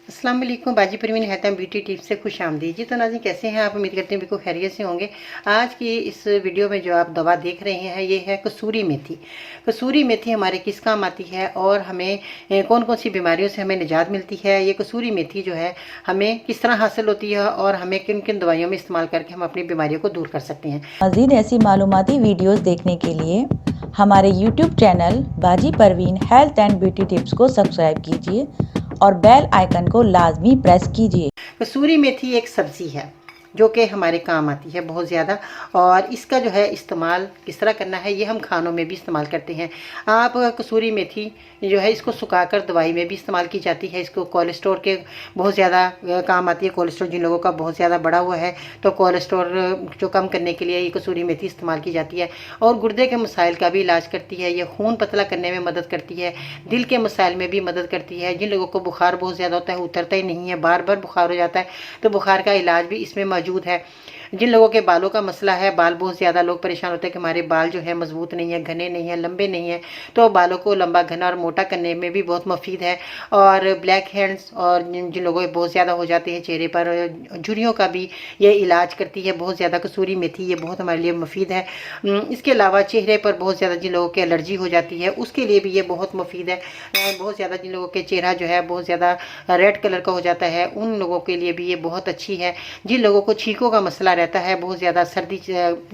अस्सलाम वालेकुम, बाजी परवीन हैतम ब्यूटी टिप्स से खुश आमदीद जी। तो नाज़रीन कैसे हैं आप? उम्मीद करते हैं बिल्कुल खैरियत से होंगे। आज की इस वीडियो में जो आप दवा देख रहे हैं ये है कसूरी मेथी। कसूरी मेथी हमारे किस काम आती है और हमें कौन कौन सी बीमारियों से हमें निजात मिलती है, ये कसूरी मेथी जो है हमें किस तरह हासिल होती है और हमें किन किन दवाइयों में इस्तेमाल करके हम अपनी बीमारियों को दूर कर सकते हैं। मज़ीद ऐसी मालूमाती वीडियोस देखने के लिए हमारे YouTube चैनल बाजी Parveen health and beauty tips को सब्सक्राइब कीजिए और बेल आइकन को लाजमी प्रेस कीजिए। कसूरी मेथी एक सब्ज़ी है जो कि हमारे काम आती है बहुत ज़्यादा, और इसका जो है इस्तेमाल किस तरह करना है ये हम खानों में भी इस्तेमाल करते हैं। आप कसूरी मेथी जो है इसको सुखाकर दवाई में भी इस्तेमाल की जाती है। इसको कोलेस्ट्रॉल के बहुत ज़्यादा काम आती है। कोलेस्ट्रॉल जिन लोगों का बहुत ज़्यादा बढ़ा हुआ है तो कोलेस्ट्रॉल जो कम करने के लिए ये कसूरी मेथी इस्तेमाल की जाती है, और गुर्दे के मसाइल का भी इलाज करती है। ये खून पतला करने में मदद करती है, दिल के मसाइल में भी मदद करती है। जिन लोगों को बुखार बहुत ज़्यादा होता है, उतरता ही नहीं है, बार बार बुखार हो जाता है, तो बुखार का इलाज भी इसमें मौजूद है। जिन लोगों के बालों का मसला है, बाल बहुत ज़्यादा लोग परेशान होते हैं कि हमारे बाल जो है मजबूत नहीं है, घने नहीं है, लंबे नहीं है, तो बालों को लंबा, घना और मोटा करने में भी बहुत मुफीद है। और ब्लैक हेड्स और जिन लोगों के बहुत ज़्यादा हो जाते हैं चेहरे पर, झुर्रियों का भी ये इलाज करती है बहुत ज़्यादा कसूरी मेथी। ये बहुत हमारे लिए मुफीद है। इसके अलावा चेहरे पर बहुत ज़्यादा जिन लोगों की एलर्जी हो जाती है उसके लिए भी ये बहुत मुफीद है। बहुत ज़्यादा जिन लोगों के चेहरा जो है बहुत ज़्यादा रेड कलर का हो जाता है उन लोगों के लिए भी ये बहुत अच्छी है। जिन लोगों को छींकों का मसला रहता है, बहुत ज़्यादा सर्दी,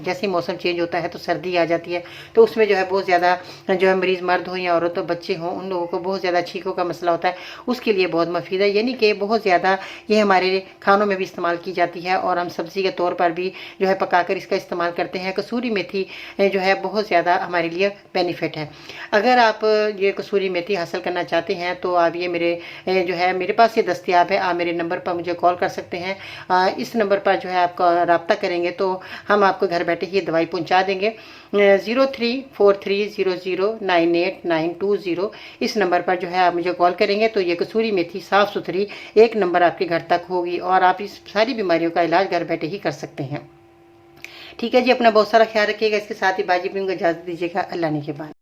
जैसे मौसम चेंज होता है तो सर्दी आ जाती है, तो उसमें जो है बहुत ज़्यादा जो है मरीज़ मर्द हो या औरत हो, बच्चे हों, उन लोगों को बहुत ज़्यादा छींकों का मसला होता है, उसके लिए बहुत मुफीद है। यानी कि बहुत ज़्यादा ये हमारे खानों में भी इस्तेमाल की जाती है और हम सब्ज़ी के तौर पर भी जो है पकाकर इसका इस्तेमाल करते हैं। कसूरी मेथी जो है बहुत ज़्यादा हमारे लिए बेनिफिट है। अगर आप ये कसूरी मेथी हासिल करना चाहते हैं तो आप ये जो है मेरे पास ये दस्तियाब है, आप मेरे नंबर पर मुझे कॉल कर सकते हैं। इस नंबर पर जो है आपका रब्ता करेंगे तो हम आपको घर बैठे ही दवाई पहुंचा देंगे। 034300989920 इस नंबर पर जो है आप मुझे कॉल करेंगे तो ये कसूरी मेथी साफ़ सुथरी एक नंबर आपके घर तक होगी और आप इस सारी बीमारियों का इलाज घर बैठे ही कर सकते हैं। ठीक है जी, अपना बहुत सारा ख्याल रखिएगा। इसके साथ ही बाजी भी इजाज़त दीजिएगा। अल्लाह ने के बाद।